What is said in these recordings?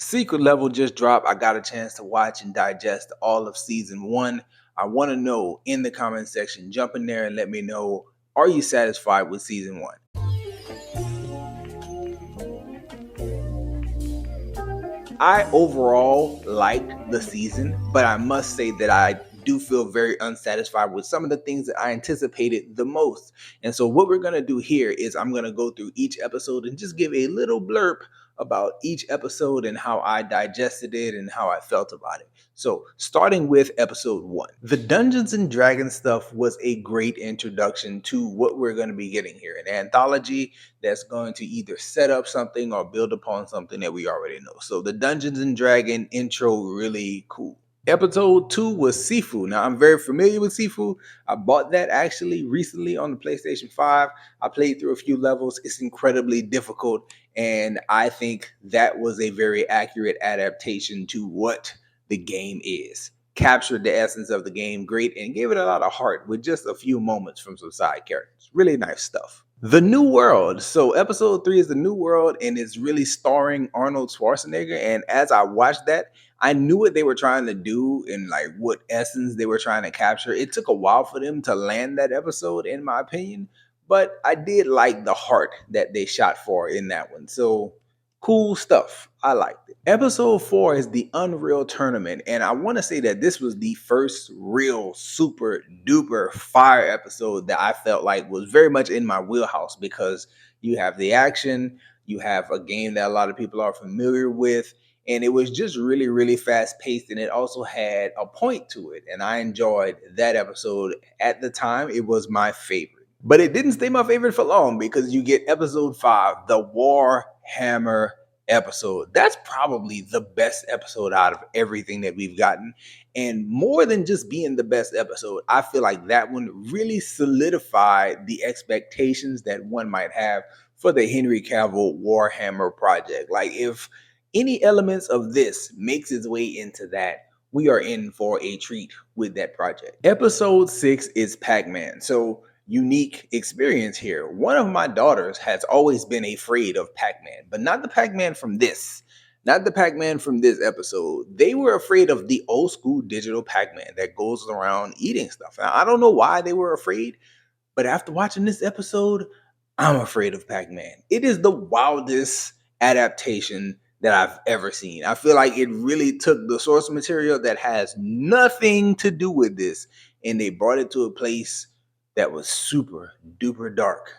Secret Level just dropped. I got a chance to watch and digest all of season one. I want to know in the comment section, jump in there and let me know, are you satisfied with season one? I overall liked the season, but I must say that I do feel very unsatisfied with some of the things that I anticipated the most. And so, what we're going to do here is I'm going to go through each episode and just give a little blurb about each episode and how I digested it and how I felt about it. So, starting with episode one, the Dungeons and Dragons stuff was a great introduction to what we're going to be getting here, an anthology that's going to either set up something or build upon something that we already know. So, the Dungeons and Dragon intro, really cool. Episode 2 was Sifu. Now, I'm very familiar with Sifu. I bought that actually recently on the PlayStation 5. I played through a few levels. It's incredibly difficult, and I think that was a very accurate adaptation to what the game is. Captured the essence of the game great and gave it a lot of heart with just a few moments from some side characters. Really nice stuff. The New World. So episode 3 is The New World, and it's really starring Arnold Schwarzenegger. And as I watched that, I knew what they were trying to do and like what essence they were trying to capture. It took a while for them to land that episode, in my opinion, but I did like the heart that they shot for in that one. So cool stuff. I liked it. Episode 4 is the Unreal Tournament, and I want to say that this was the first real super duper fire episode that I felt like was very much in my wheelhouse because you have the action, you have a game that a lot of people are familiar with, and it was just really, really fast paced, and it also had a point to it, and I enjoyed that episode. At the time, it was my favorite. But it didn't stay my favorite for long because you get episode 5, the Warhammer episode. That's probably the best episode out of everything that we've gotten. And more than just being the best episode, I feel like that one really solidified the expectations that one might have for the Henry Cavill Warhammer project. Like, if any elements of this makes its way into that, we are in for a treat with that project. Episode 6 is Pac-Man. So, unique experience here. One of my daughters has always been afraid of Pac-Man, but not the Pac-Man from this. Not the Pac-Man from this episode. They were afraid of the old school digital Pac-Man that goes around eating stuff. Now, I don't know why they were afraid, but after watching this episode, I'm afraid of Pac-Man. It is the wildest adaptation that I've ever seen. I feel like it really took the source material that has nothing to do with this and they brought it to a place that was super duper dark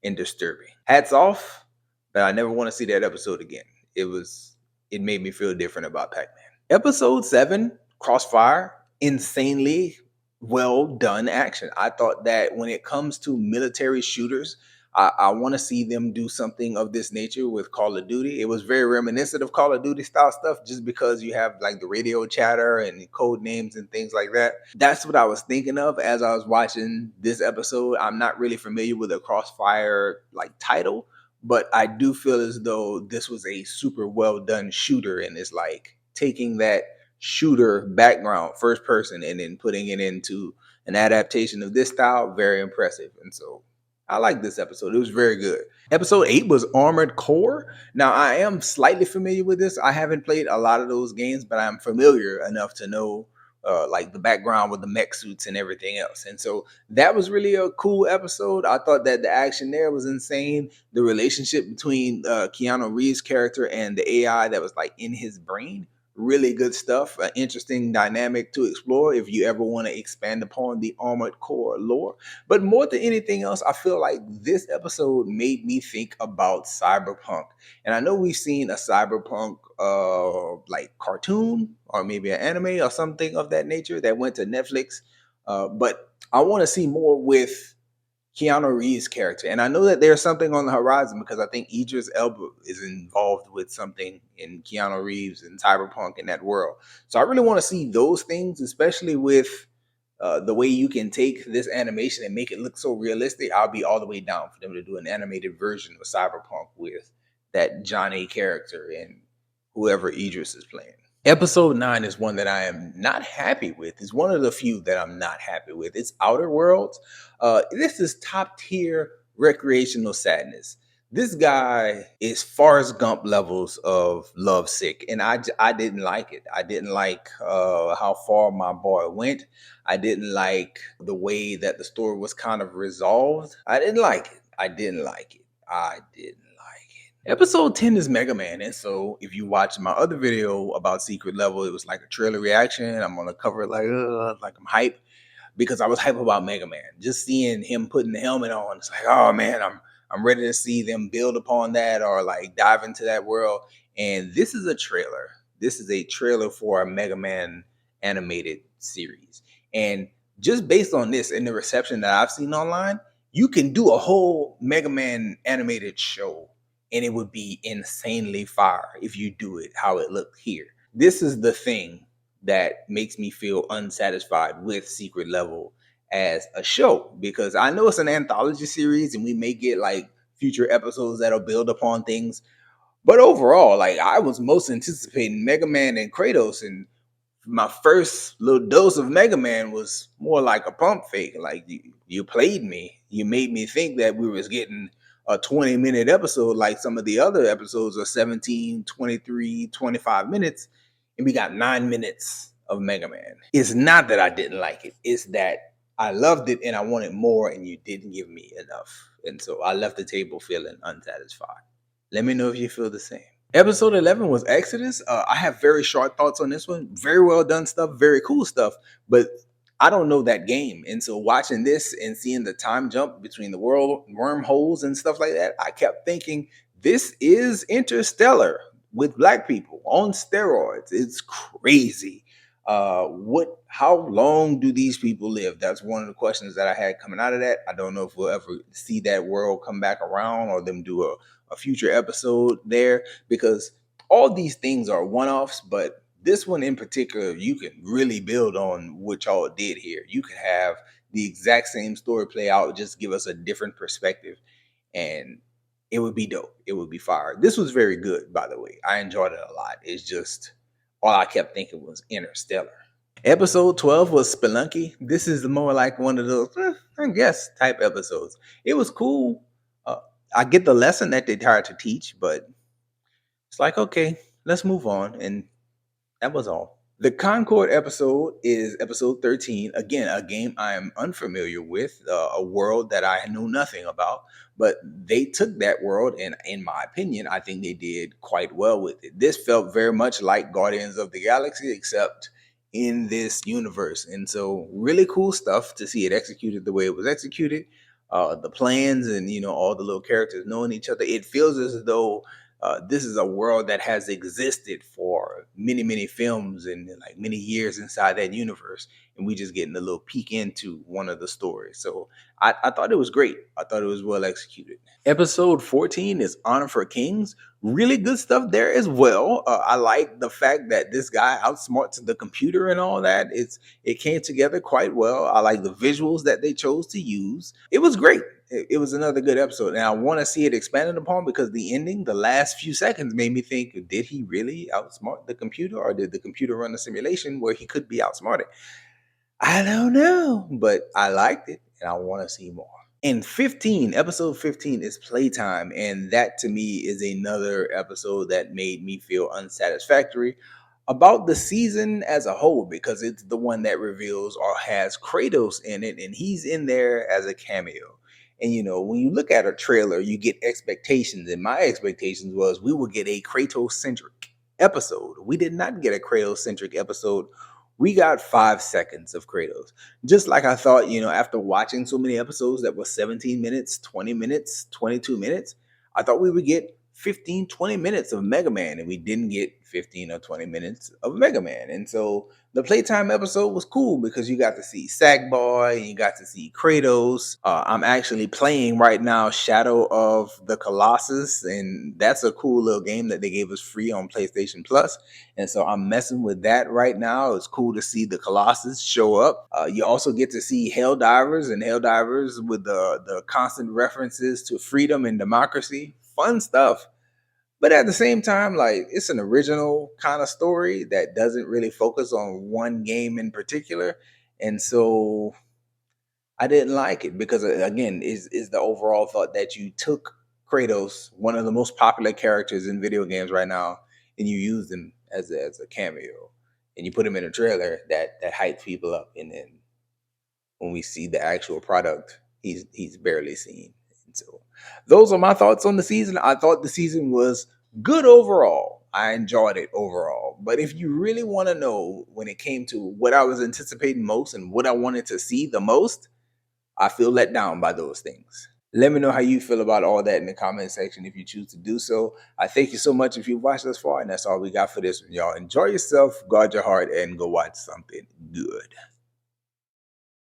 and disturbing. Hats off, but I never want to see that episode again. It made me feel different about Pac-Man. Episode 7, Crossfire, insanely well done action. I thought that when it comes to military shooters, I want to see them do something of this nature with Call of Duty. It was very reminiscent of Call of Duty style stuff just because you have like the radio chatter and code names and things like that. That's what I was thinking of as I was watching this episode. I'm not really familiar with a Crossfire like title, but I do feel as though this was a super well done shooter and it's like taking that shooter background, first person, and then putting it into an adaptation of this style. Very impressive. And so I like this episode. It was very good. Episode 8 was Armored Core. Now, I am slightly familiar with this. I haven't played a lot of those games, but I'm familiar enough to know like the background with the mech suits and everything else. And so that was really a cool episode. I thought that the action there was insane. The relationship between Keanu Reeves' character and the AI that was like in his brain, really good stuff. An interesting dynamic to explore if you ever want to expand upon the Armored Core lore. But more than anything else, I feel like this episode made me think about cyberpunk. And I know we've seen a cyberpunk like cartoon or maybe an anime or something of that nature that went to Netflix. But I want to see more with Keanu Reeves' character. And I know that there's something on the horizon because I think Idris Elba is involved with something in Keanu Reeves and cyberpunk in that world. So I really want to see those things, especially with the way you can take this animation and make it look so realistic. I'll be all the way down for them to do an animated version of cyberpunk with that Johnny character and whoever Idris is playing. Episode 9 is one that I am not happy with. It's one of the few that I'm not happy with. It's Outer Worlds. This is top tier recreational sadness. This guy is Forrest Gump levels of lovesick, and I didn't like it. I didn't like how far my boy went. I didn't like the way that the story was kind of resolved. I didn't like it. I didn't like it. I didn't like it. Episode 10 is Mega Man, and so if you watch my other video about Secret Level, it was like a trailer reaction. I'm gonna cover it like I'm hype because I was hype about Mega Man. Just seeing him putting the helmet on, it's like, oh man, I'm ready to see them build upon that or like dive into that world. And this is a trailer. This is a trailer for a Mega Man animated series. And just based on this and the reception that I've seen online, you can do a whole Mega Man animated show and it would be insanely fire if you do it how it looked here. This is the thing that makes me feel unsatisfied with Secret Level as a show because I know it's an anthology series and we may get like future episodes that'll build upon things. But overall, like I was most anticipating Mega Man and Kratos, and my first little dose of Mega Man was more like a pump fake. Like you played me. You made me think that we was getting a 20-minute episode like some of the other episodes are 17, 23, 25 minutes. And we got 9 minutes of Mega Man. It's not that I didn't like it. It's that I loved it and I wanted more and you didn't give me enough. And so I left the table feeling unsatisfied. Let me know if you feel the same. Episode 11 was Exodus. I have very short thoughts on this one. Very well done stuff, very cool stuff, but I don't know that game. And so watching this and seeing the time jump between the world wormholes and stuff like that, I kept thinking this is Interstellar with black people on steroids. It's crazy. How long do these people live? That's one of the questions that I had coming out of that. I don't know if we'll ever see that world come back around or them do a future episode there because all these things are one-offs, but this one in particular, you can really build on what y'all did here. You could have the exact same story play out, just give us a different perspective, and it would be dope. It would be fire. This was very good, by the way. I enjoyed it a lot. It's just all I kept thinking was Interstellar. Episode 12 was Spelunky. This is more like one of those, I guess, type episodes. It was cool. Uh, I get the lesson that they tried to teach, but it's like, okay, let's move on. And that was all. The Concord episode is episode 13. Again, a game I am unfamiliar with, a world that I know nothing about. But they took that world, and in my opinion, I think they did quite well with it. This felt very much like Guardians of the Galaxy, except in this universe. And so, really cool stuff to see it executed the way it was executed. The plans and all the little characters knowing each other. It feels as though this is a world that has existed for many, many films and like many years inside that universe. And we just getting a little peek into one of the stories. So I thought it was great. I thought it was well executed. Episode 14 is Honor for Kings. Really good stuff there as well. I like the fact that this guy outsmarts the computer and all that. It came together quite well. I like the visuals that they chose to use. It was great. It was another good episode, and I want to see it expanded upon because the ending, the last few seconds, made me think: did he really outsmart the computer, or did the computer run a simulation where he could be outsmarted? I don't know, but I liked it, and I want to see more. And 15, episode 15 is Playtime, and that to me is another episode that made me feel unsatisfactory about the season as a whole because it's the one that reveals or has Kratos in it, and he's in there as a cameo. And when you look at a trailer, you get expectations, and my expectations was we would get a Kratos centric episode. We did not get a Kratos centric episode. We got 5 seconds of Kratos. Just like I thought, after watching so many episodes that was 17 minutes, 20 minutes, 22 minutes, I thought we would get 15, 20 minutes of Mega Man, and we didn't get 15 or 20 minutes of Mega Man. And so the Playtime episode was cool because you got to see Sackboy and you got to see Kratos. I'm actually playing right now Shadow of the Colossus, and that's a cool little game that they gave us free on PlayStation Plus. And so I'm messing with that right now. It's cool to see the Colossus show up. You also get to see Helldivers and Helldivers with the constant references to freedom and democracy. Fun stuff. But at the same time, like it's an original kind of story that doesn't really focus on one game in particular. And so I didn't like it because again, is the overall thought that you took Kratos, one of the most popular characters in video games right now, and you use him as a cameo, and you put him in a trailer that hypes people up, and then when we see the actual product, he's barely seen. And so those are my thoughts on the season. I thought the season was good overall. I enjoyed it overall. But if you really want to know when it came to what I was anticipating most and what I wanted to see the most, I feel let down by those things. Let me know how you feel about all that in the comment section if you choose to do so. I thank you so much if you've watched thus far, and that's all we got for this one, y'all. Enjoy yourself, guard your heart, and go watch something good.